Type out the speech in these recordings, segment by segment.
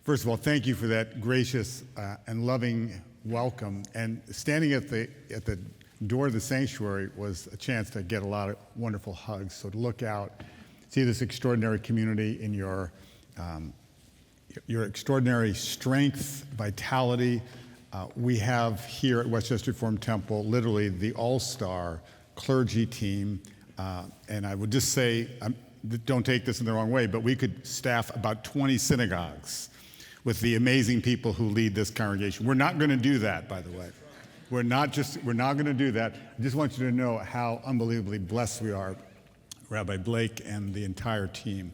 First of all, thank you for that gracious and loving welcome. And standing at the door of the sanctuary was a chance to get a lot of wonderful hugs. So to look out, see this extraordinary community in your extraordinary strength, vitality. We have here at Westchester Reformed Temple literally the all-star clergy team. And I would just say, don't take this in the wrong way, but we could staff about 20 synagogues with the amazing people who lead this congregation. We're not going to do that, by the way. We're not going to do that. I just want you to know how unbelievably blessed we are, Rabbi Blake and the entire team.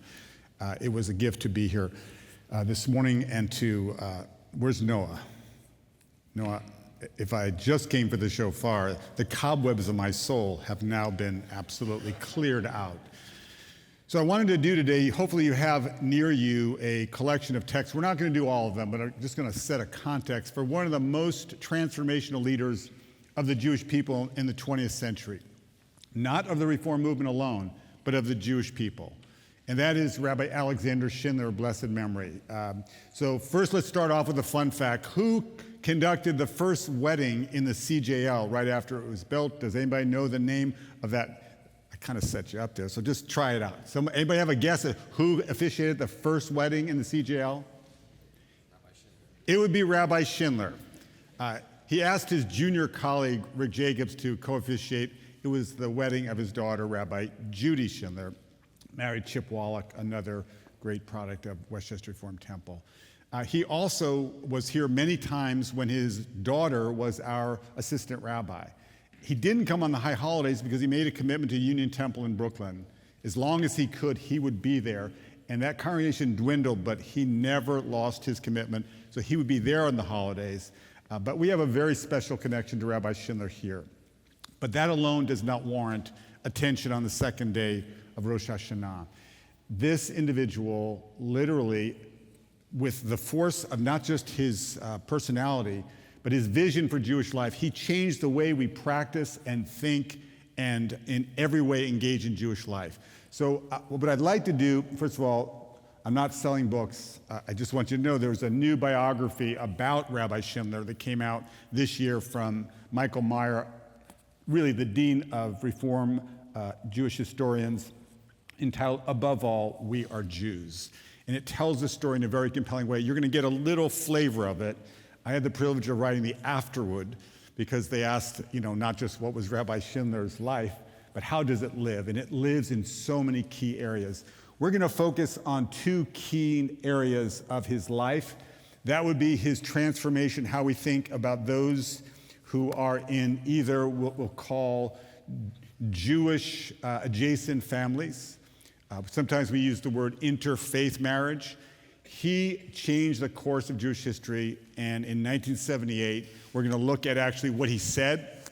It was a gift to be here this morning and to, where's Noah? Noah, if I just came for the shofar, the cobwebs of my soul have now been absolutely cleared out. So I wanted to do today, hopefully you have near you a collection of texts. We're not going to do all of them, but I'm just going to set a context for one of the most transformational leaders of the Jewish people in the 20th century. Not of the Reform movement alone, but of the Jewish people. And that is Rabbi Alexander Schindler, blessed memory. So first let's start off with a fun fact. Who conducted the first wedding in the CJL right after it was built? Does anybody know the name of that? Kind of set you up there, so just try it out. Anybody have a guess at who officiated the first wedding in the CJL? It would be Rabbi Schindler. He asked his junior colleague, Rick Jacobs, to co-officiate. It was the wedding of his daughter, Rabbi Judy Schindler, married Chip Wallach, another great product of Westchester Reformed Temple. He also was here many times when his daughter was our assistant rabbi. He didn't come on the high holidays because he made a commitment to Union Temple in Brooklyn. As long as he could, he would be there. And that congregation dwindled, but he never lost his commitment. So he would be there on the holidays. But we have a very special connection to Rabbi Schindler here. But that alone does not warrant attention on the second day of Rosh Hashanah. This individual literally, with the force of not just his personality, but his vision for Jewish life, he changed the way we practice and think and in every way engage in Jewish life. So what I'd like to do, first of all, I'm not selling books. I just want you to know there's a new biography about Rabbi Schindler that came out this year from Michael Meyer, really the Dean of Reform Jewish historians, entitled, Above All, We Are Jews. And it tells the story in a very compelling way. You're going to get a little flavor of it. I had the privilege of writing the afterword because they asked, not just what was Rabbi Schindler's life, but how does it live? And it lives in so many key areas. We're going to focus on two key areas of his life. That would be his transformation, how we think about those who are in either what we'll call Jewish adjacent families. Sometimes we use the word interfaith marriage. He changed the course of Jewish history, and in 1978, we're going to look at actually what he said.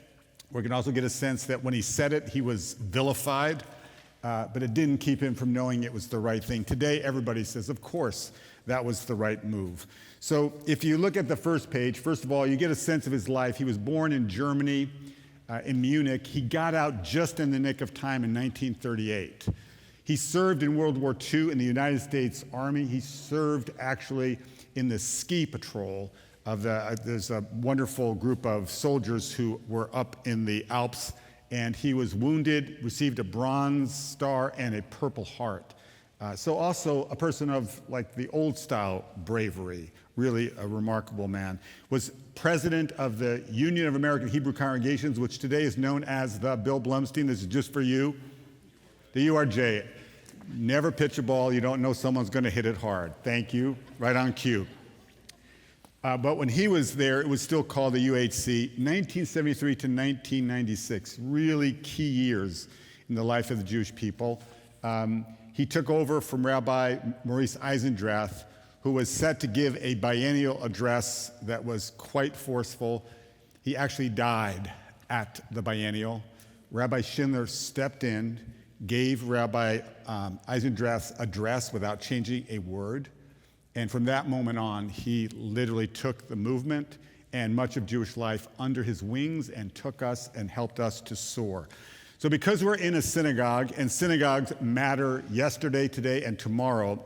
We're going to also get a sense that when he said it, he was vilified, but it didn't keep him from knowing it was the right thing. Today, everybody says, of course, that was the right move. So if you look at the first page, first of all, you get a sense of his life. He was born in Germany, in Munich. He got out just in the nick of time in 1938. He served in World War II in the United States Army. He served actually in the ski patrol of there's a wonderful group of soldiers who were up in the Alps, and he was wounded, received a Bronze Star and a Purple Heart. So also a person of like the old style bravery, really a remarkable man. Was president of the Union of American Hebrew Congregations, which today is known as the Bill Blumstein. This is just for you. The URJ. Never pitch a ball. You don't know someone's going to hit it hard. Thank you. Right on cue. But when he was there, it was still called the UHC. 1973 to 1996, really key years in the life of the Jewish people. He took over from Rabbi Maurice Eisendrath, who was set to give a biennial address that was quite forceful. He actually died at the biennial. Rabbi Schindler stepped in, gave Rabbi Eisendrath's address without changing a word. And from that moment on, he literally took the movement and much of Jewish life under his wings and took us and helped us to soar. So because we're in a synagogue, and synagogues matter yesterday, today, and tomorrow,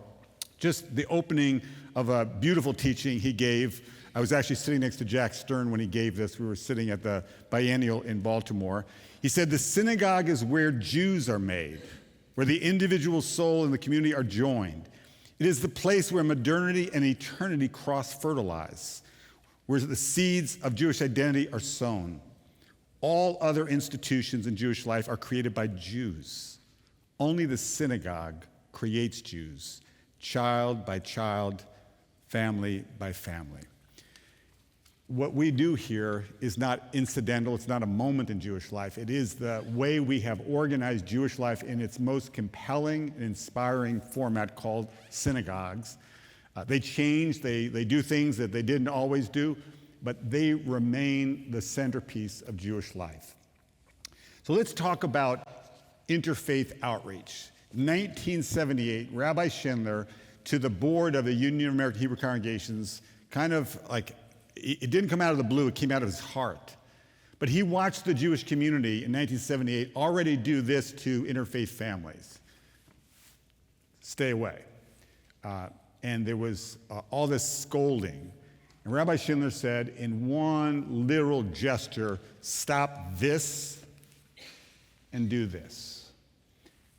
Just the opening of a beautiful teaching he gave. I was actually sitting next to Jack Stern when he gave this. We were sitting at the biennial in Baltimore. He said, "The synagogue is where Jews are made, where the individual soul and the community are joined. It is the place where modernity and eternity cross-fertilize, where the seeds of Jewish identity are sown. All other institutions in Jewish life are created by Jews. Only the synagogue creates Jews, child by child, family by family." What we do here is not incidental. It's not a moment in Jewish life. It is the way we have organized Jewish life in its most compelling and inspiring format called synagogues. They change, they do things that they didn't always do, but they remain the centerpiece of Jewish life. So let's talk about interfaith outreach. In 1978, Rabbi Schindler, to the board of the Union of American Hebrew Congregations, kind of like, it didn't come out of the blue, it came out of his heart. But he watched the Jewish community in 1978 already do this to interfaith families. Stay away. And there was all this scolding. And Rabbi Schindler said, in one literal gesture, stop this and do this.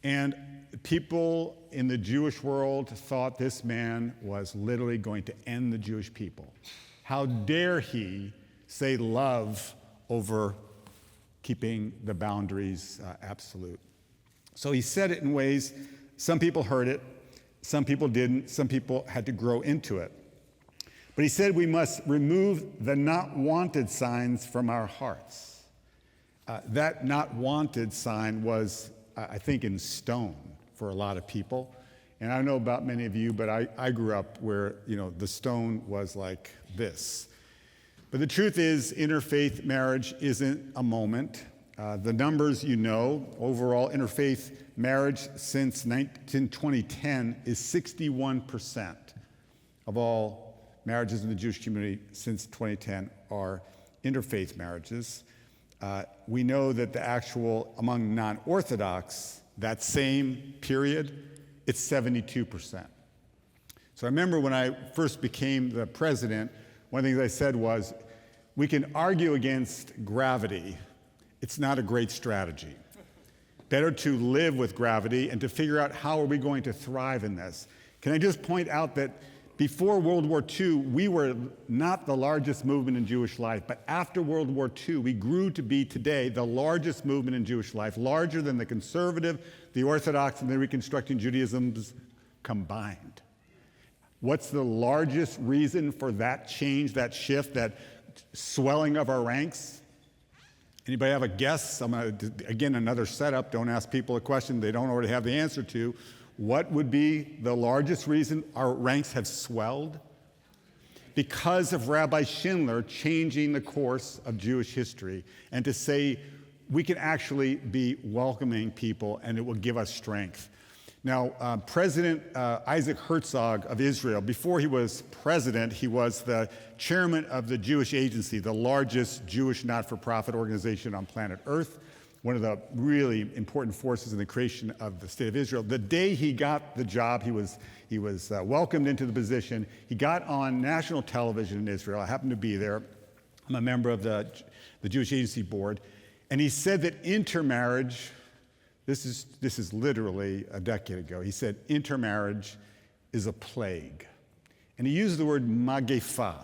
And people in the Jewish world thought this man was literally going to end the Jewish people. How dare he say love over keeping the boundaries absolute? So he said it in ways, some people heard it, some people didn't, some people had to grow into it. But he said we must remove the not wanted signs from our hearts. That not wanted sign was, I think, in stone for a lot of people. And I don't know about many of you, but I grew up where, the stone was like this. But the truth is, interfaith marriage isn't a moment. The numbers overall interfaith marriage since 2010 is 61% of all marriages in the Jewish community since 2010 are interfaith marriages. We know that the actual, among non-Orthodox, that same period, it's 72%. So I remember when I first became the president, one of the things I said was, we can argue against gravity. It's not a great strategy. Better to live with gravity and to figure out how are we going to thrive in this. Can I just point out that before World War II, we were not the largest movement in Jewish life, but after World War II, we grew to be today the largest movement in Jewish life, larger than the conservative, the Orthodox, and the Reconstructing Judaisms combined. What's the largest reason for that change, that shift, that swelling of our ranks? Anybody have a guess? I'm going to, again, another setup. Don't ask people a question they don't already have the answer to. What would be the largest reason our ranks have swelled? Because of Rabbi Schindler changing the course of Jewish history and to say we can actually be welcoming people and it will give us strength. Now, President Isaac Herzog of Israel, before he was president, he was the chairman of the Jewish Agency, the largest Jewish not-for-profit organization on planet Earth, one of the really important forces in the creation of the state of Israel. The day he got the job, he was welcomed into the position. He got on national television in Israel. I happened to be there. I'm a member of the Jewish Agency Board. And he said that intermarriage, this is literally a decade ago, he said intermarriage is a plague. And he used the word magefa,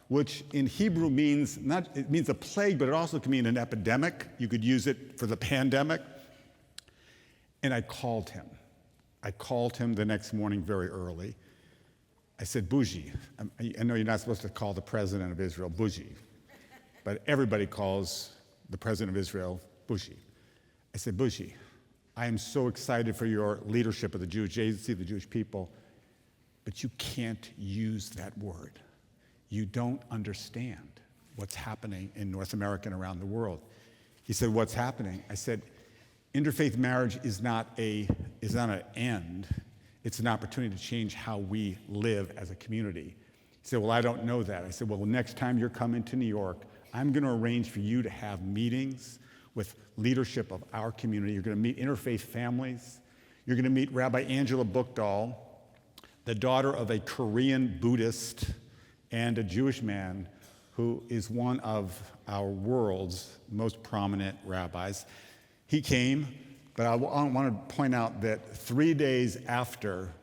which in Hebrew means a plague, but it also can mean an epidemic. You could use it for the pandemic. And I called him. I called him the next morning very early. I said, Bougie, I know you're not supposed to call the president of Israel Bougie, but everybody calls the president of Israel Bougie. I said, Bougie, I am so excited for your leadership of the Jewish Agency, the Jewish people, but you can't use that word. You don't understand what's happening in North America and around the world. He said, what's happening? I said, interfaith marriage is not an end. It's an opportunity to change how we live as a community. He said, well, I don't know that. I said, well, next time you're coming to New York, I'm going to arrange for you to have meetings with leadership of our community. You're going to meet interfaith families. You're going to meet Rabbi Angela Buchdahl, the daughter of a Korean Buddhist and a Jewish man who is one of our world's most prominent rabbis. He came, but I want to point out that 3 days after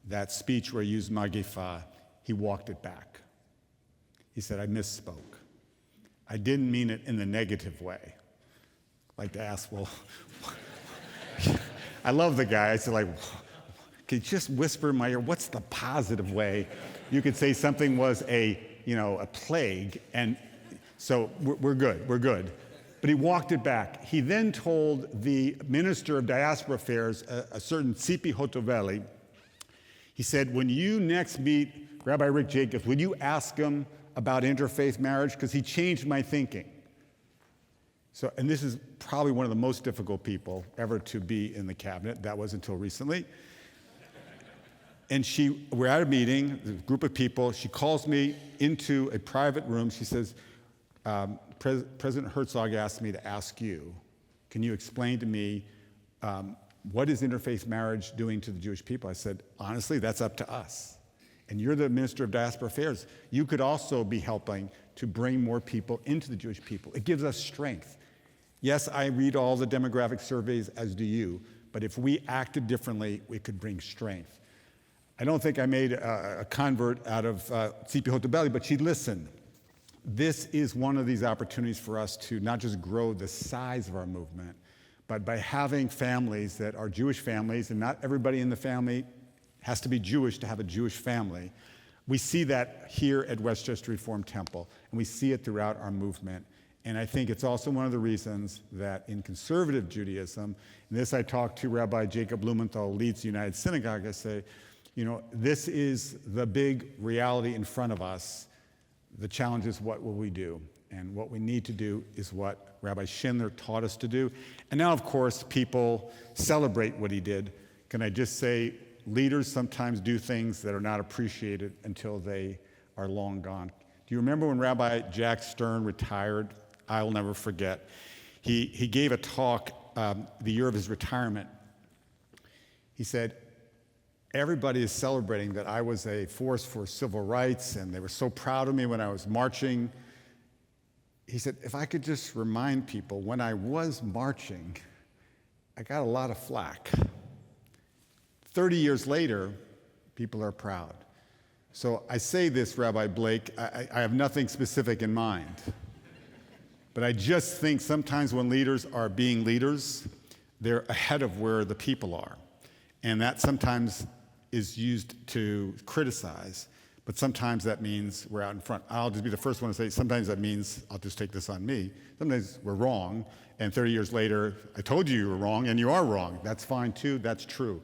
that speech where he used Magifa, he walked it back. He said, I misspoke. I didn't mean it in the negative way. I like to ask, well, I love the guy. I said, like, can you just whisper in my ear, what's the positive way you could say something was a plague, and so we're good. But he walked it back. He then told the Minister of Diaspora Affairs, a certain Tzipi Hotovely, he said, when you next meet Rabbi Rick Jacobs, would you ask him about interfaith marriage? Because he changed my thinking. So, and this is probably one of the most difficult people ever to be in the cabinet. That was until recently. And we're at a meeting, a group of people. She calls me into a private room. She says, President Herzog asked me to ask you, can you explain to me what is interfaith marriage doing to the Jewish people? I said, honestly, that's up to us. And you're the Minister of Diaspora Affairs. You could also be helping to bring more people into the Jewish people. It gives us strength. Yes, I read all the demographic surveys, as do you, but if we acted differently, we could bring strength. I don't think I made a convert out of Tzipi Hotovely, but she listened. This is one of these opportunities for us to not just grow the size of our movement, but by having families that are Jewish families, and not everybody in the family has to be Jewish to have a Jewish family. We see that here at Westchester Reformed Temple, and we see it throughout our movement. And I think it's also one of the reasons that in conservative Judaism, and this I talked to Rabbi Jacob Blumenthal, leads the United Synagogue, I say, this is the big reality in front of us. The challenge is, what will we do? And what we need to do is what Rabbi Schindler taught us to do. And now, of course, people celebrate what he did. Can I just say, leaders sometimes do things that are not appreciated until they are long gone. Do you remember when Rabbi Jack Stern retired? I will never forget. He gave a talk the year of his retirement. He said, everybody is celebrating that I was a force for civil rights, and they were so proud of me when I was marching. He said, if I could just remind people, when I was marching, I got a lot of flack. 30 years later, people are proud. So I say this, Rabbi Blake, I have nothing specific in mind. But I just think sometimes when leaders are being leaders, they're ahead of where the people are. And that sometimes is used to criticize, but sometimes that means we're out in front. I'll just be the first one to say, sometimes that means, I'll just take this on me, sometimes we're wrong, and 30 years later, I told you were wrong, and you are wrong. That's fine too, that's true.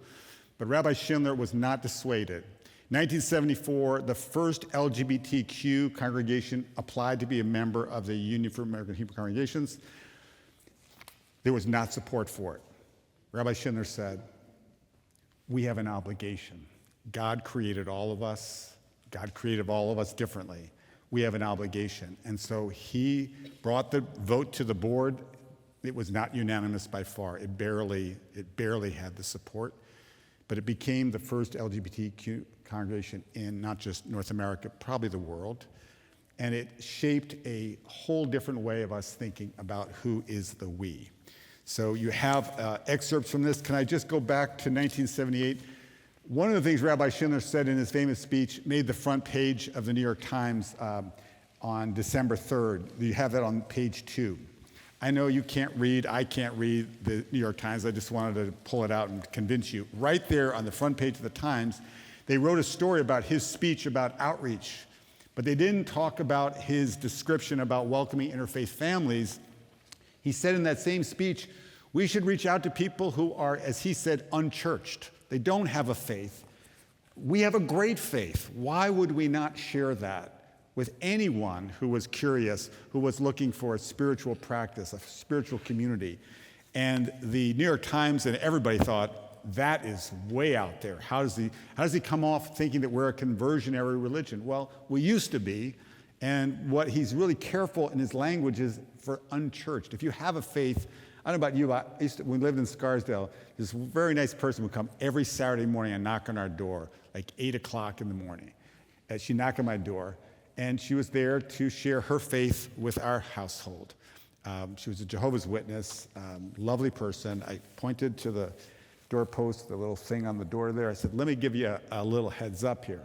But Rabbi Schindler was not dissuaded. 1974, the first LGBTQ congregation applied to be a member of the Union for American Hebrew Congregations. There was not support for it. Rabbi Schindler said, we have an obligation. God created all of us. God created all of us differently. We have an obligation. And so he brought the vote to the board. It was not unanimous by far. It barely had the support. But it became the first LGBTQ congregation in not just North America, probably the world. And it shaped a whole different way of us thinking about who is the we. So you have excerpts from this. Can I just go back to 1978? One of the things Rabbi Schindler said in his famous speech made the front page of the New York Times on December 3rd. You have that on page 2. I know you can't read, I can't read the New York Times. I just wanted to pull it out and convince you. Right there on the front page of the Times, they wrote a story about his speech about outreach, but they didn't talk about his description about welcoming interfaith families. He said in that same speech, we should reach out to people who are, as he said, unchurched. They don't have a faith. We have a great faith. Why would we not share that with anyone who was curious, who was looking for a spiritual practice, a spiritual community? And the New York Times and everybody thought, that is way out there. How does he come off thinking that we're a conversionary religion? Well, we used to be, and what he's really careful in his language is for unchurched. If you have a faith, I don't know about you, but when we lived in Scarsdale, this very nice person would come every Saturday morning and knock on our door, like 8 o'clock in the morning. And she'd knock on my door, and she was there to share her faith with our household. She was a Jehovah's Witness, lovely person. I pointed to the doorpost, the little thing on the door there. I said, let me give you a little heads up here.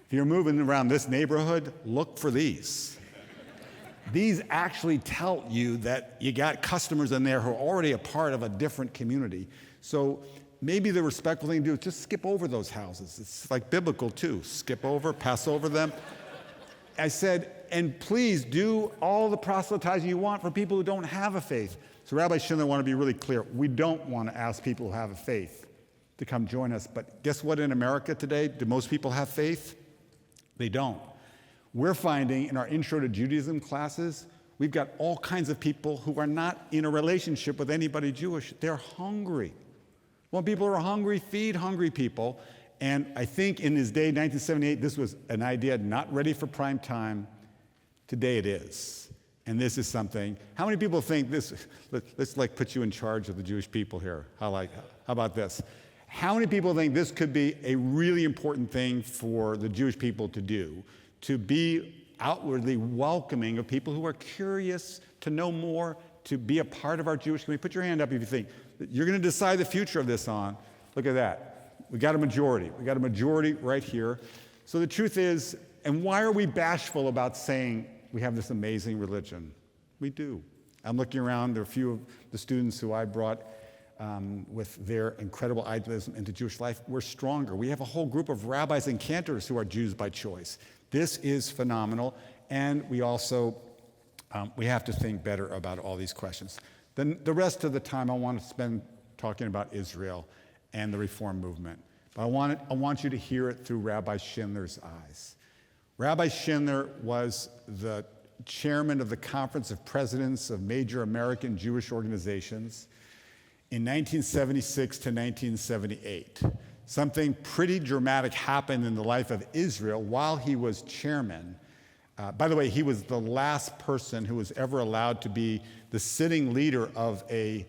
If you're moving around this neighborhood, look for these. These actually tell you that you got customers in there who are already a part of a different community. So maybe the respectful thing to do is just skip over those houses. It's like biblical too. Skip over, pass over them. I said, and please do all the proselytizing you want for people who don't have a faith. So Rabbi Schindler wanted to be really clear. We don't want to ask people who have a faith to come join us. But guess what, in America today, do most people have faith? They don't. We're finding in our Intro to Judaism classes, we've got all kinds of people who are not in a relationship with anybody Jewish. They're hungry. When people are hungry, feed hungry people. And I think in his day, 1978, this was an idea not ready for prime time. Today it is. And this is something, how many people think this, let's like put you in charge of the Jewish people here. How about this? How many people think this could be a really important thing for the Jewish people to do? To be outwardly welcoming of people who are curious to know more, to be a part of our Jewish community. Put your hand up if you think you're going to decide the future of this on. Look at that. We got a majority. We got a majority right here. So the truth is, and why are we bashful about saying we have this amazing religion? We do. I'm looking around. There are a few of the students who I brought with their incredible idealism into Jewish life. We're stronger. We have a whole group of rabbis and cantors who are Jews by choice. This is phenomenal, and we also we have to think better about all these questions. Then the rest of the time I want to spend talking about Israel and the Reform movement. But I want you to hear it through Rabbi Schindler's eyes. Rabbi Schindler was the chairman of the Conference of Presidents of Major American Jewish Organizations in 1976 to 1978. Something pretty dramatic happened in the life of Israel while he was chairman. By the way, he was the last person who was ever allowed to be the sitting leader of the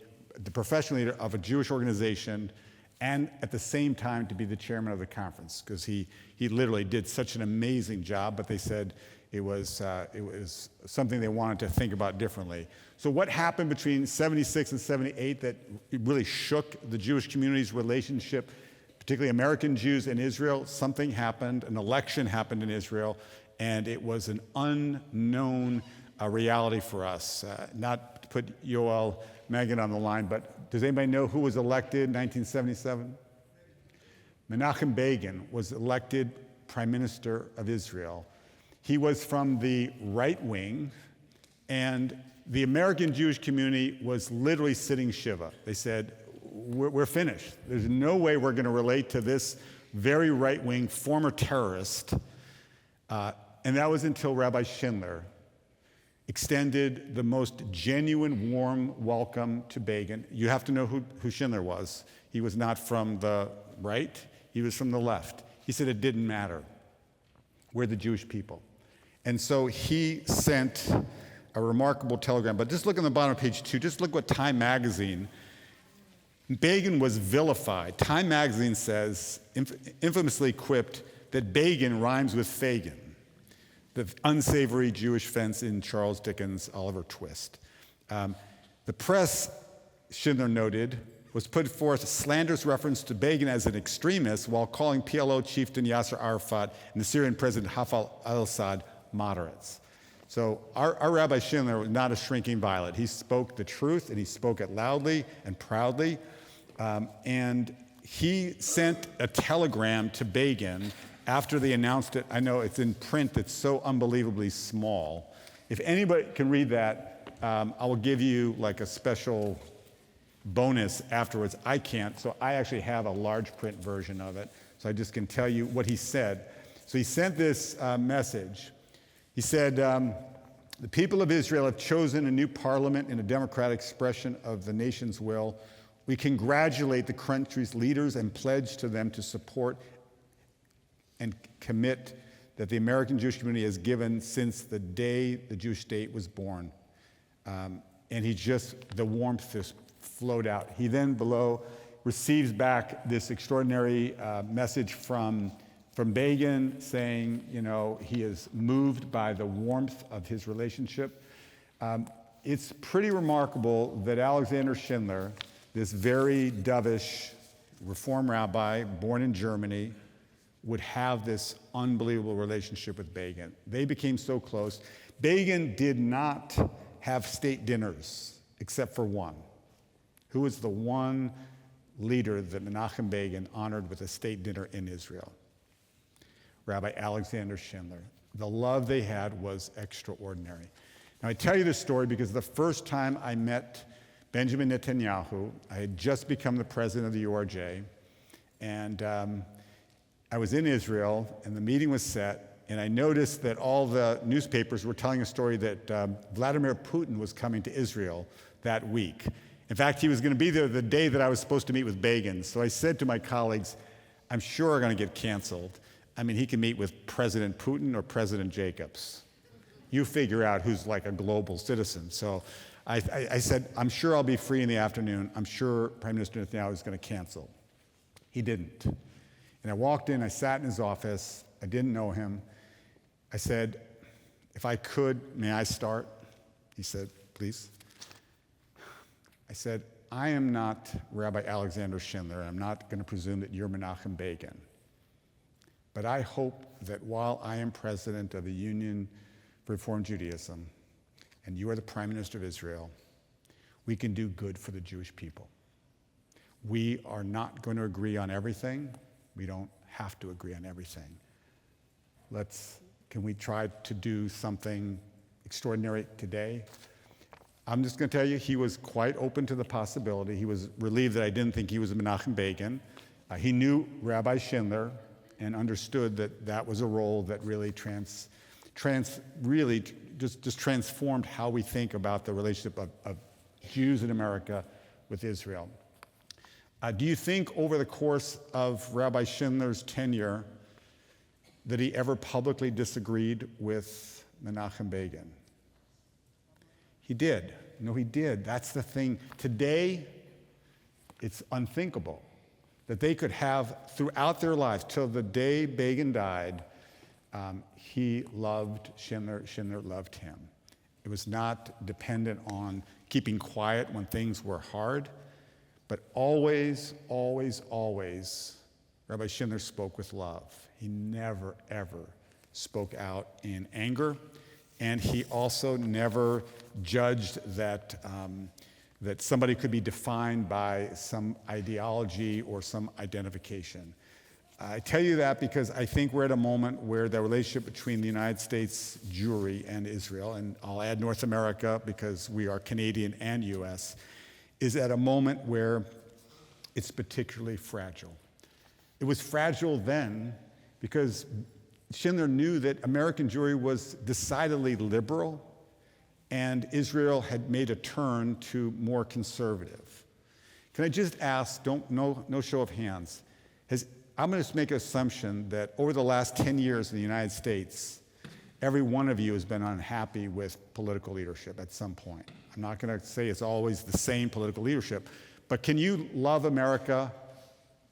professional leader of a Jewish organization, and at the same time to be the chairman of the conference, because he literally did such an amazing job, but they said it was something they wanted to think about differently. So what happened between 76 and 78 that really shook the Jewish community's relationship, particularly American Jews in Israel? Something happened, an election happened in Israel, and it was an unknown reality for us. Not to put Yoel Megan on the line, but does anybody know who was elected in 1977? Menachem Begin was elected Prime Minister of Israel. He was from the right wing, and the American Jewish community was literally sitting Shiva. They said, we're finished. There's no way we're going to relate to this very right-wing former terrorist. And that was until Rabbi Schindler extended the most genuine, warm welcome to Begin. You have to know who Schindler was. He was not from the right. He was from the left. He said it didn't matter. We're the Jewish people. And so he sent a remarkable telegram. But just look on the bottom of page 2. Just look what Time magazine. Begin was vilified. Time magazine says, infamously quipped, that Begin rhymes with Fagin, the unsavory Jewish fence in Charles Dickens' Oliver Twist. The press, Schindler noted, was put forth a slanderous reference to Begin as an extremist while calling PLO chieftain Yasser Arafat and the Syrian president Hafez al-Assad moderates. So our Rabbi Schindler was not a shrinking violet. He spoke the truth, and he spoke it loudly and proudly. And he sent a telegram to Begin after they announced it. I know it's in print, it's so unbelievably small. If anybody can read that, I will give you like a special bonus afterwards. I can't, so I actually have a large print version of it, so I just can tell you what he said. So he sent this message. He said, the people of Israel have chosen a new parliament in a democratic expression of the nation's will. We congratulate the country's leaders and pledge to them to support and commit that the American Jewish community has given since the day the Jewish state was born. And he just, the warmth flowed out. He then below receives back this extraordinary message from Begin saying, he is moved by the warmth of his relationship. It's pretty remarkable that Alexander Schindler, this very dovish Reform rabbi born in Germany, would have this unbelievable relationship with Begin. They became so close. Begin did not have state dinners except for one. Who was the one leader that Menachem Begin honored with a state dinner in Israel? Rabbi Alexander Schindler. The love they had was extraordinary. Now, I tell you this story because the first time I met Benjamin Netanyahu, I had just become the president of the URJ, and I was in Israel, and the meeting was set, and I noticed that all the newspapers were telling a story that Vladimir Putin was coming to Israel that week. In fact, he was going to be there the day that I was supposed to meet with Begin. So I said to my colleagues, I'm sure we're going to get canceled. I mean, he can meet with President Putin or President Jacobs. You figure out who's like a global citizen. So I said, I'm sure I'll be free in the afternoon. I'm sure Prime Minister Netanyahu is going to cancel. He didn't. And I walked in, I sat in his office. I didn't know him. I said, if I could, may I start? He said, please. I said, I am not Rabbi Alexander Schindler. I'm not going to presume that you're Menachem Begin. But I hope that while I am president of the Union for Reform Judaism, and you are the Prime Minister of Israel, we can do good for the Jewish people. We are not going to agree on everything. We don't have to agree on everything. Can we try to do something extraordinary today? I'm just going to tell you, he was quite open to the possibility. He was relieved that I didn't think he was a Menachem Begin. He knew Rabbi Schindler and understood that that was a role that really really just transformed how we think about the relationship of Jews in America with Israel. Do you think over the course of Rabbi Schindler's tenure that he ever publicly disagreed with Menachem Begin? He did. He did. That's the thing. Today, it's unthinkable that they could have, throughout their lives, till the day Begin died, he loved Schindler, Schindler loved him. It was not dependent on keeping quiet when things were hard, but always, always, always, Rabbi Schindler spoke with love. He never, ever spoke out in anger, and he also never judged that somebody could be defined by some ideology or some identification. I tell you that because I think we're at a moment where the relationship between the United States Jewry and Israel, and I'll add North America because we are Canadian and U.S., is at a moment where it's particularly fragile. It was fragile then because Schindler knew that American Jewry was decidedly liberal and Israel had made a turn to more conservative. Can I just ask, no show of hands, I'm going to make an assumption that over the last 10 years in the United States, every one of you has been unhappy with political leadership at some point. I'm not going to say it's always the same political leadership, but can you love America,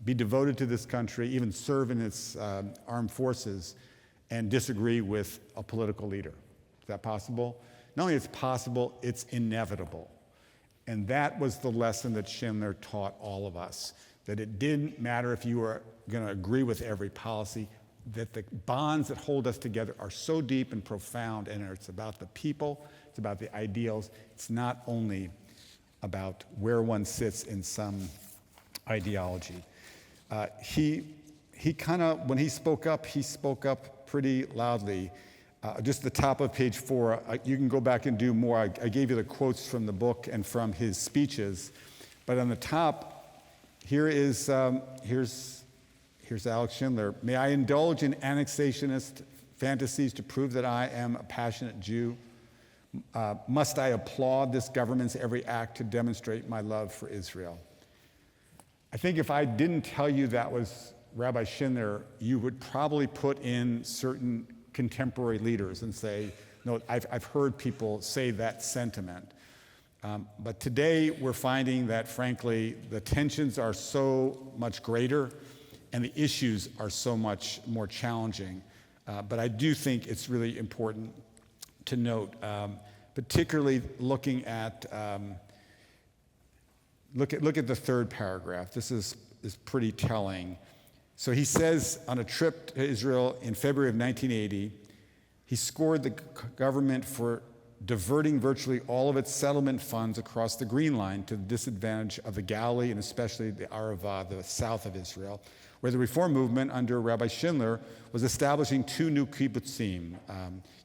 be devoted to this country, even serve in its armed forces, and disagree with a political leader? Is that possible? Not only is it possible, it's inevitable. And that was the lesson that Schindler taught all of us, that it didn't matter if you were going to agree with every policy, that the bonds that hold us together are so deep and profound, and it's about the people, it's about the ideals. It's not only about where one sits in some ideology. He kind of, when he spoke up pretty loudly. Just the top of page 4, you can go back and do more. I gave you the quotes from the book and from his speeches, but on the top, here's Alex Schindler. May I indulge in annexationist fantasies to prove that I am a passionate Jew? Must I applaud this government's every act to demonstrate my love for Israel? I think if I didn't tell you that was Rabbi Schindler, you would probably put in certain contemporary leaders and say, no, I've heard people say that sentiment. But today we're finding that, frankly, the tensions are so much greater and the issues are so much more challenging. But I do think it's really important to note, particularly looking at, look at the third paragraph. This is pretty telling. So he says on a trip to Israel in February of 1980, he scored the government for diverting virtually all of its settlement funds across the Green Line to the disadvantage of the Galilee and especially the Arava, the south of Israel, where the reform movement under Rabbi Schindler was establishing two new kibbutzim,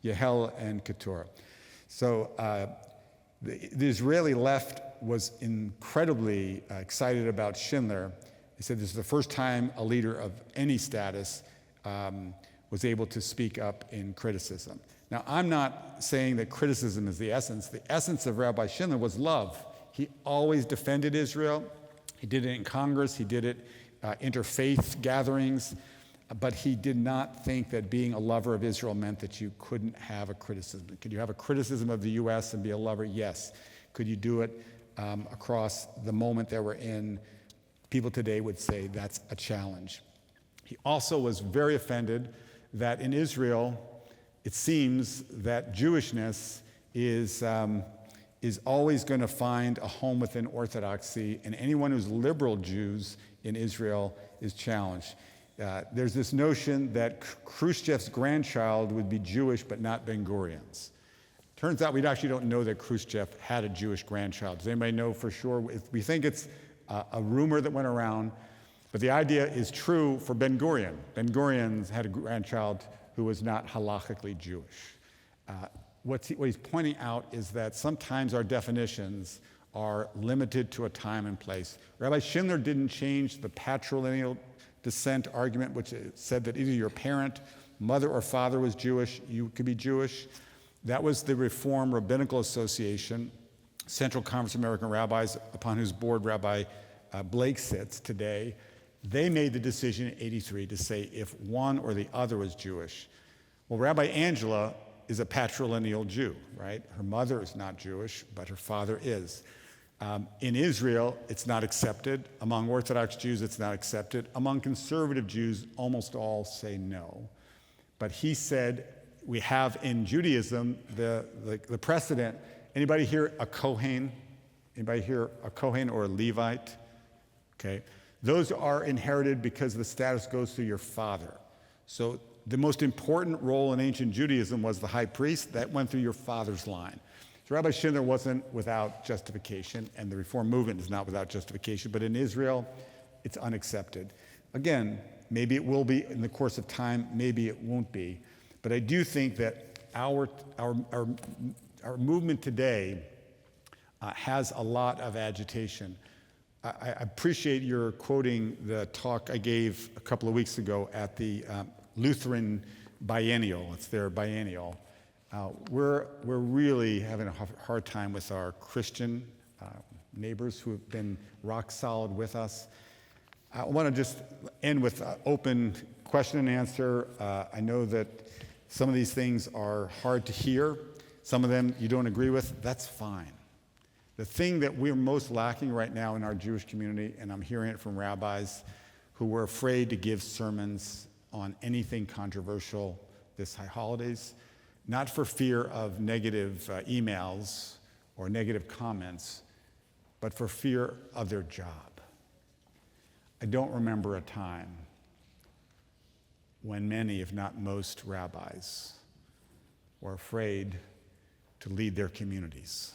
Yehel and Keturah. So the Israeli left was incredibly excited about Schindler. He said this is the first time a leader of any status was able to speak up in criticism. Now, I'm not saying that criticism is the essence. The essence of Rabbi Schindler was love. He always defended Israel. He did it in Congress. He did it interfaith gatherings. But he did not think that being a lover of Israel meant that you couldn't have a criticism. Could you have a criticism of the U.S. and be a lover? Yes. Could you do it across the moment that we're in? People today would say that's a challenge. He also was very offended that in Israel, it seems that Jewishness is always going to find a home within Orthodoxy, and anyone who's liberal Jews in Israel is challenged. There's this notion that Khrushchev's grandchild would be Jewish but not Ben-Gurion's. Turns out we actually don't know that Khrushchev had a Jewish grandchild. Does anybody know for sure? We think it's a rumor that went around, but the idea is true for Ben-Gurion. Ben-Gurion had a grandchild who was not halachically Jewish. What he's pointing out is that sometimes our definitions are limited to a time and place. Rabbi Schindler didn't change the patrilineal descent argument, which said that either your parent, mother or father was Jewish, you could be Jewish. That was the Reform Rabbinical Association, Central Conference of American Rabbis, upon whose board Rabbi Blake sits today. They made the decision in '83 to say if one or the other was Jewish. Well, Rabbi Angela is a patrilineal Jew, right? Her mother is not Jewish, but her father is. In Israel, it's not accepted. Among Orthodox Jews, it's not accepted. Among conservative Jews, almost all say no. But he said we have in Judaism the precedent. Anybody here a Kohen? Anybody here a Kohen or a Levite? Okay. Those are inherited because the status goes through your father. So the most important role in ancient Judaism was the high priest. That went through your father's line. So Rabbi Schindler wasn't without justification, and the Reform movement is not without justification, but in Israel, it's unaccepted. Again, maybe it will be in the course of time, maybe it won't be. But I do think that our movement today has a lot of agitation. I appreciate your quoting the talk I gave a couple of weeks ago at the Lutheran Biennial. It's their biennial. We're really having a hard time with our Christian neighbors who have been rock solid with us. I want to just end with an open question and answer. I know that some of these things are hard to hear. Some of them you don't agree with. That's fine. The thing that we're most lacking right now in our Jewish community, and I'm hearing it from rabbis who were afraid to give sermons on anything controversial this high holidays, not for fear of negative emails or negative comments, but for fear of their job. I don't remember a time when many, if not most, rabbis were afraid to lead their communities.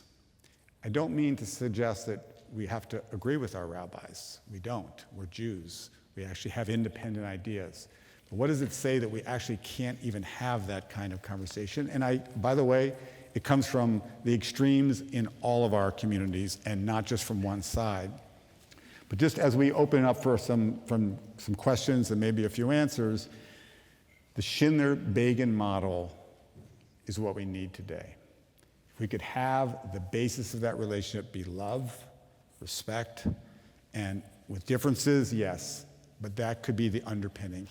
I don't mean to suggest that we have to agree with our rabbis. We don't. We're Jews. We actually have independent ideas. But what does it say that we actually can't even have that kind of conversation? And by the way, it comes from the extremes in all of our communities and not just from one side. But just as we open up for some questions and maybe a few answers, the Schindler-Begin model is what we need today. If we could have the basis of that relationship be love, respect, and with differences, yes, but that could be the underpinning.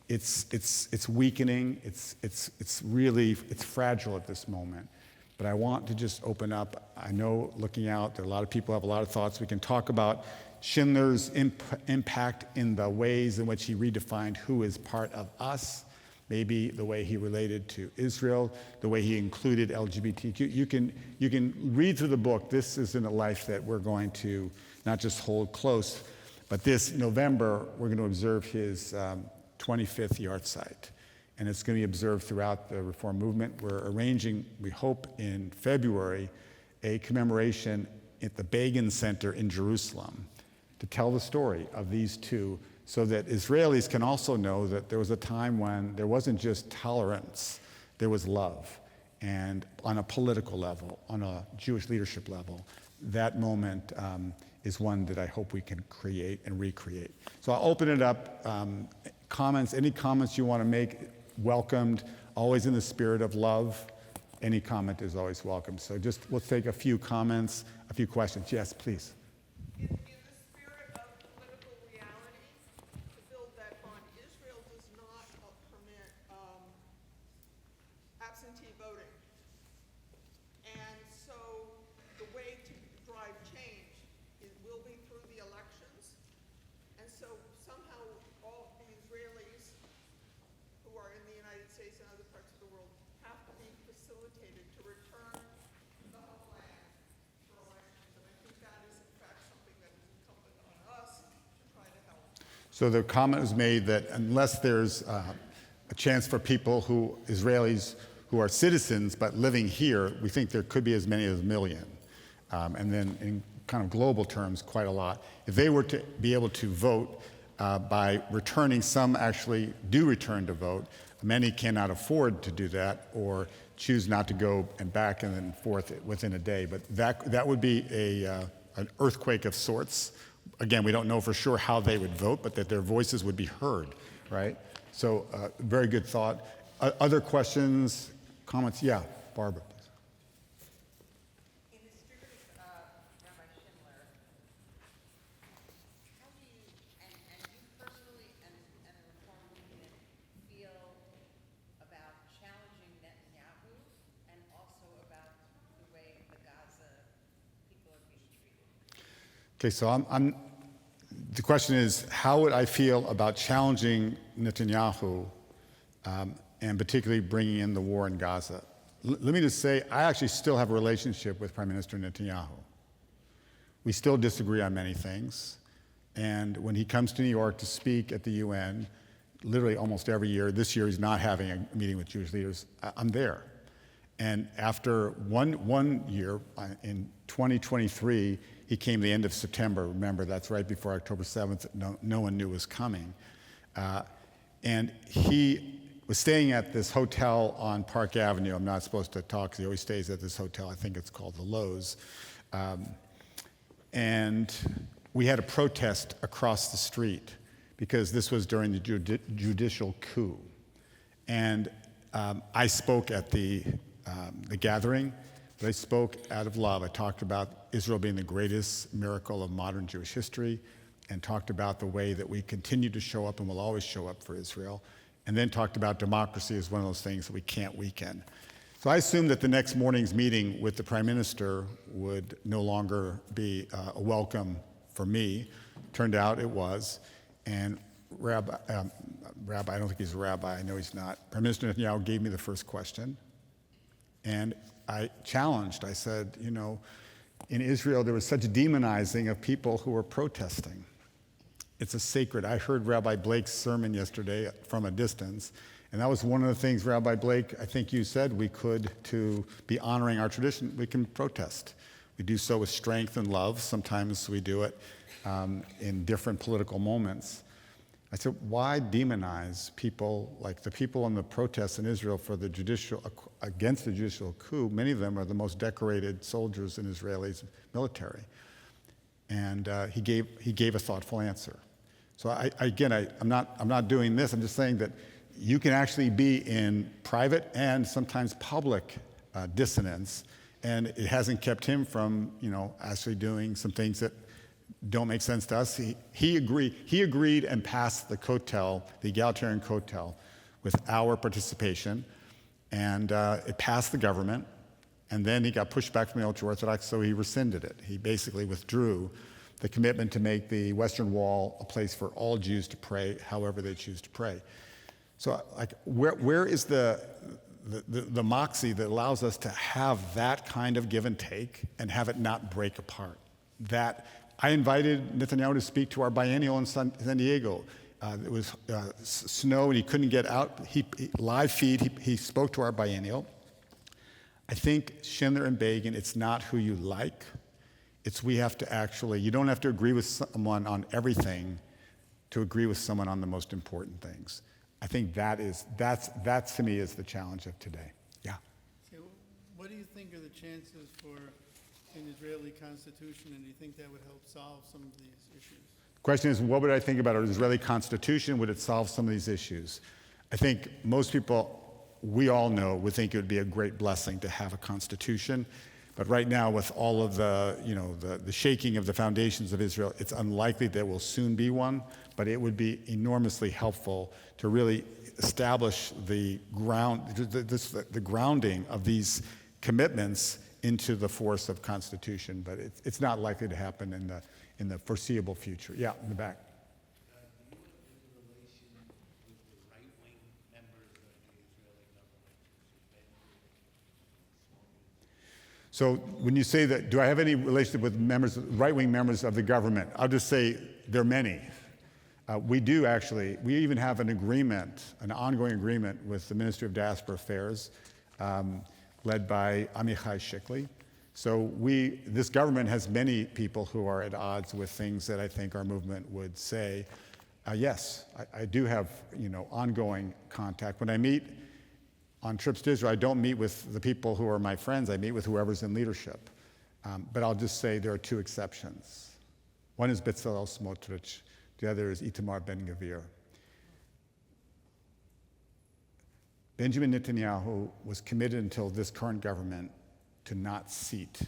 It's weakening. It's fragile at this moment. but I want to just open up. I know looking out, there are a lot of people who have a lot of thoughts. We can talk about Schindler's impact in the ways in which he redefined who is part of us, maybe the way he related to Israel, the way he included LGBTQ. You can read through the book. This isn't a life that we're going to not just hold close, but this November, we're going to observe his 25th yahrzeit. And it's going to be observed throughout the Reform movement. We're arranging, we hope, in February, a commemoration at the Begin Center in Jerusalem to tell the story of these two so that Israelis can also know that there was a time when there wasn't just tolerance, there was love. And on a political level, on a Jewish leadership level, that moment is one that I hope we can create and recreate. So I'll open it up. Comments, any comments you want to make, welcomed, always in the spirit of love. Any comment is always welcome. So just let's take a few comments, a few questions. Yes, please. In the spirit of political reality, to build that on, Israel does not permit absentee voting. And so the way to drive change will be through the elections. And so somehow all the Israelis who are in the United States and other parts of the world have to be facilitated to return to the homeland for elections. And I think that is in fact something that is incumbent on us to try to help. So the comment was made that unless there's a chance for people Israelis who are citizens but living here, we think there could be as many as 1 million. And then in kind of global terms, quite a lot. If they were to be able to vote by returning, some actually do return to vote. Many cannot afford to do that or choose not to go and back and then forth within a day. But that would be an earthquake of sorts. Again, we don't know for sure how they would vote, but that their voices would be heard, right? So very good thought. Other questions, comments? Yeah, Barbara. In the spirit of Rabbi Schindler, how do you, and you personally and the Reform movement feel about challenging Netanyahu and also about the way the Gaza people are being treated? Okay, so the question is, how would I feel about challenging Netanyahu and particularly bringing in the war in Gaza? Let me just say, I actually still have a relationship with Prime Minister Netanyahu. We still disagree on many things. And when he comes to New York to speak at the UN, literally almost every year, this year he's not having a meeting with Jewish leaders, I'm there. And after one year, in 2023, he came the end of September. Remember, that's right before October 7th. No one knew was coming. And he was staying at this hotel on Park Avenue. I'm not supposed to talk because he always stays at this hotel. I think it's called the Lowe's. And we had a protest across the street because this was during the judicial coup. And I spoke at the gathering, but I spoke out of love. I talked about Israel being the greatest miracle of modern Jewish history and talked about the way that we continue to show up and will always show up for Israel, and then talked about democracy as one of those things that we can't weaken. So I assumed that the next morning's meeting with the Prime Minister would no longer be a welcome for me. Turned out it was. And Rabbi, I don't think he's a rabbi, I know he's not. Prime Minister Netanyahu gave me the first question. And I challenged, I said, you know, in Israel there was such demonizing of people who were protesting. It's a sacred, I heard Rabbi Blake's sermon yesterday from a distance, and that was one of the things, Rabbi Blake, I think you said we could, to be honoring our tradition, we can protest. We do so with strength and love. Sometimes we do it in different political moments. I said, why demonize people like the people in the protests in Israel for the against the judicial coup? Many of them are the most decorated soldiers in Israeli military. And he gave a thoughtful answer. So I'm not doing this. I'm just saying that you can actually be in private and sometimes public dissonance, and it hasn't kept him from, actually doing some things that don't make sense to us. He agreed and passed the Kotel, the egalitarian Kotel, with our participation, and it passed the government, And then he got pushed back from the ultra-Orthodox, so he rescinded it. He basically withdrew the commitment to make the Western Wall a place for all Jews to pray however they choose to pray. So like, where is the moxie that allows us to have that kind of give and take and have it not break apart? That I invited Netanyahu to speak to our biennial in San Diego. It was snow and he couldn't get out. Live feed, he spoke to our biennial. I think Schindler and Begin, it's not who you like. It's we have to actually, you don't have to agree with someone on everything to agree with someone on the most important things. I think that to me is the challenge of today. Yeah. So what do you think are the chances for an Israeli constitution, and do you think that would help solve some of these issues? The question is, what would I think about an Israeli constitution? Would it solve some of these issues? I think most people, we all know, would think it would be a great blessing to have a constitution. But right now, with all of the shaking of the foundations of Israel, it's unlikely there will soon be one, but it would be enormously helpful to really establish the grounding of these commitments into the force of constitution. But it's not likely to happen in the foreseeable future. Yeah, in the back. So when you say that, do I have any relationship with right-wing members of the government? I'll just say there are many. We do actually. We even have an agreement, an ongoing agreement with the Ministry of Diaspora Affairs, led by Amichai Shikli. So this government has many people who are at odds with things that I think our movement would say. Yes, I do have ongoing contact. When I meet on trips to Israel, I don't meet with the people who are my friends. I meet with whoever's in leadership. But I'll just say there are two exceptions. One is Bezalel Smotrich. The other is Itamar Ben-Gvir. Benjamin Netanyahu was committed until this current government to not seat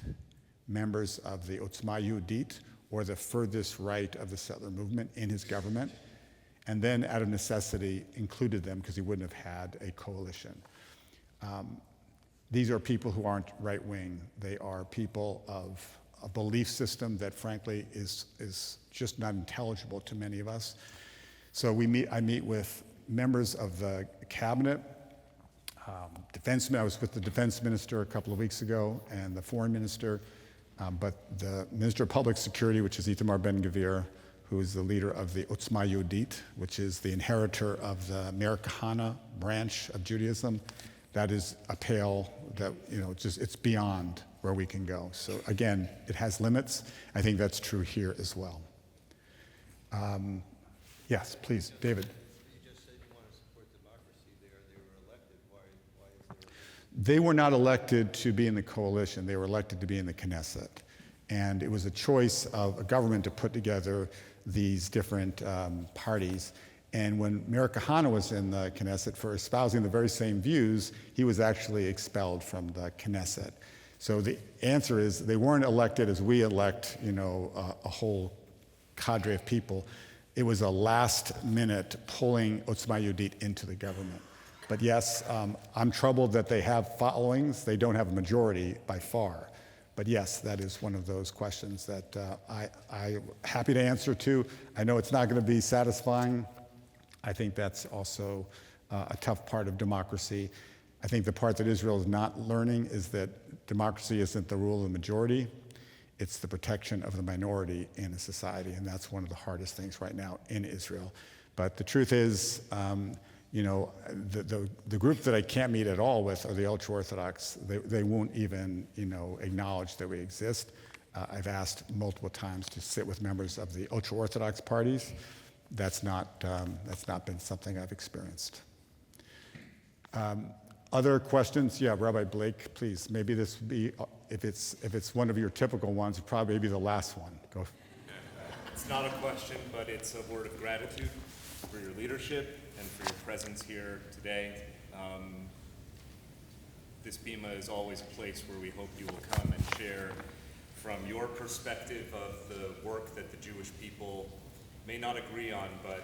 members of the Otzma Yehudit or the furthest right of the settler movement in his government, and then out of necessity included them because he wouldn't have had a coalition. These are people who aren't right-wing. They are people of a belief system that, frankly, is just not intelligible to many of us. So I meet with members of the cabinet, I was with the defense minister a couple of weeks ago and the foreign minister, but the Minister of Public Security, which is Itamar Ben-Gvir, who is the leader of the Otzma Yehudit, which is the inheritor of the Meir Kahane branch of Judaism. That is a pale that, it's beyond where we can go. So again, it has limits. I think that's true here as well. Yes, please, David. You just said you want to support democracy there. They were elected. Why is there? They were not elected to be in the coalition. They were elected to be in the Knesset. And it was a choice of a government to put together these different parties. And when Meir Kahane was in the Knesset for espousing the very same views, he was actually expelled from the Knesset. So the answer is they weren't elected as we elect, a whole cadre of people. It was a last-minute pulling Otzma Yehudit into the government. But yes, I'm troubled that they have followings. They don't have a majority by far. But yes, that is one of those questions that I'm happy to answer to. I know it's not going to be satisfying. I think that's also a tough part of democracy. I think the part that Israel is not learning is that democracy isn't the rule of the majority. It's the protection of the minority in a society, and that's one of the hardest things right now in Israel. But the truth is, the group that I can't meet at all with are the ultra-Orthodox. They won't even, acknowledge that we exist. I've asked multiple times to sit with members of the ultra-Orthodox parties. That's not been something I've experienced. Other questions? Yeah, Rabbi Blake, please. Maybe this would be, if it's one of your typical ones, it'd probably be the last one. Go. It's not a question, but it's a word of gratitude for your leadership and for your presence here today. This Bima is always a place where we hope you will come and share from your perspective of the work that the Jewish people may not agree on, but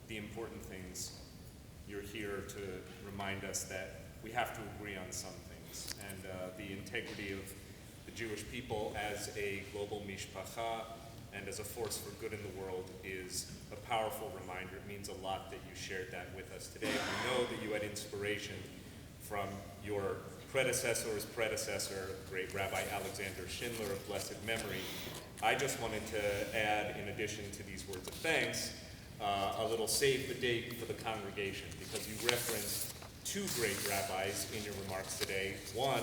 the important things. You're here to remind us that we have to agree on some things. importance. And the integrity of the Jewish people as a global mishpacha and as a force for good in the world is a powerful reminder. It means a lot that you shared that with us today. We know that you had inspiration from your predecessor's predecessor, great Rabbi Alexander Schindler of blessed memory. I just wanted to add, in addition to these words of thanks, a little save the date for the congregation, because you referenced two great rabbis in your remarks today. One,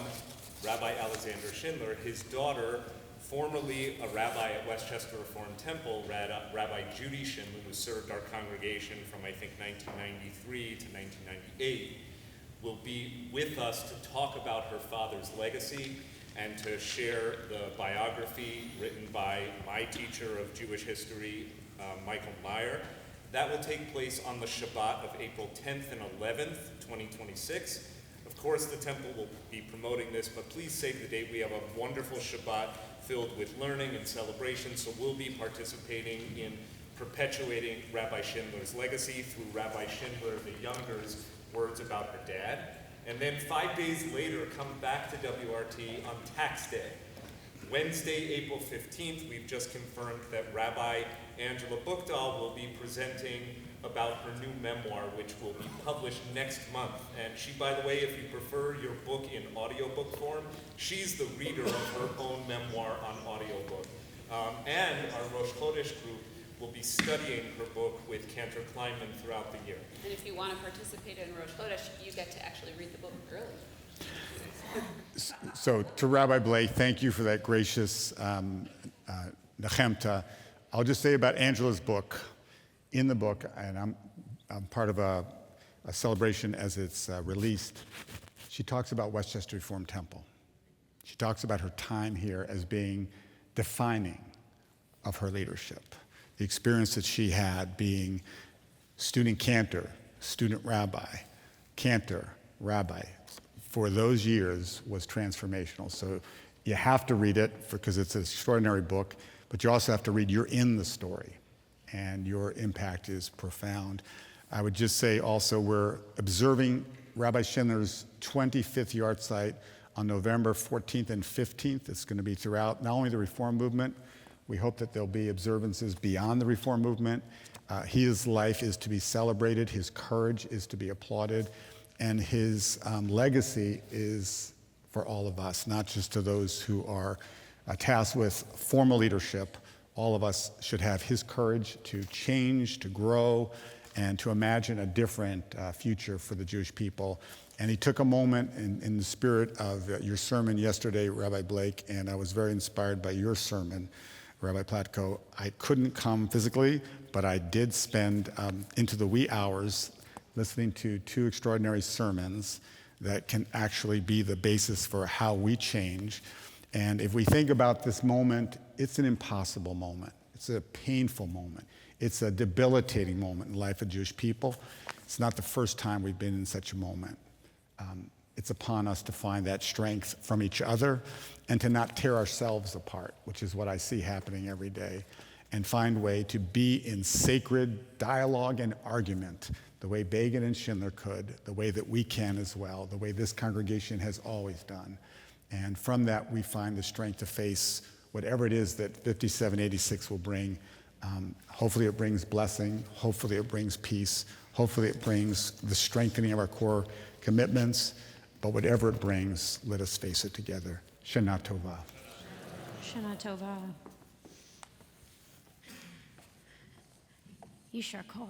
Rabbi Alexander Schindler, his daughter, formerly a rabbi at Westchester Reformed Temple, Rabbi Judy Schindler, who served our congregation from, I think, 1993 to 1998, will be with us to talk about her father's legacy and to share the biography written by my teacher of Jewish history, Michael Meyer. That will take place on the Shabbat of April 10th and 11th, 2026. Of course, the temple will be promoting this, but please save the date. We have a wonderful Shabbat filled with learning and celebration, so we'll be participating in perpetuating Rabbi Schindler's legacy through Rabbi Schindler the Younger's words about her dad. And then 5 days later, come back to WRT on Tax Day. Wednesday, April 15th, we've just confirmed that Rabbi Angela Buchdahl will be presenting about her new memoir, which will be published next month. And she, by the way, if you prefer your book in audiobook form, she's the reader of her own memoir on audiobook. And our Rosh Chodesh group will be studying her book with Cantor Kleinman throughout the year. And if you want to participate in Rosh Chodesh, you get to actually read the book early. So to Rabbi Blake, thank you for that gracious nechemta. I'll just say about Angela's book. In the book, and I'm part of a celebration as it's released, she talks about Westchester Reformed Temple. She talks about her time here as being defining of her leadership. The experience that she had being student cantor, student rabbi, cantor, rabbi, for those years was transformational. So you have to read it because it's an extraordinary book, but you also have to read, you're in the story, and your impact is profound. I would just say also we're observing Rabbi Schindler's 25th yard site on November 14th and 15th. It's going to be throughout not only the Reform movement, we hope that there'll be observances beyond the Reform movement. His life is to be celebrated, his courage is to be applauded, and his legacy is for all of us, not just to those who are tasked with formal leadership. All of us should have his courage to change, to grow, and to imagine a different future for the Jewish people. And he took a moment in the spirit of your sermon yesterday, Rabbi Blake, and I was very inspired by your sermon, Rabbi Platko. I couldn't come physically, but I did spend into the wee hours listening to two extraordinary sermons that can actually be the basis for how we change. And if we think about this moment, it's an impossible moment. It's a painful moment. It's a debilitating moment in the life of Jewish people. It's not the first time we've been in such a moment. It's upon us to find that strength from each other and to not tear ourselves apart, which is what I see happening every day, and find a way to be in sacred dialogue and argument the way Begin and Schindler could, the way that we can as well, the way this congregation has always done. And from that, we find the strength to face whatever it is that 5786 will bring. Hopefully it brings blessing. Hopefully it brings peace. Hopefully it brings the strengthening of our core commitments. But whatever it brings, let us face it together. Shana Tova. Shana Tova. Yishar Koach.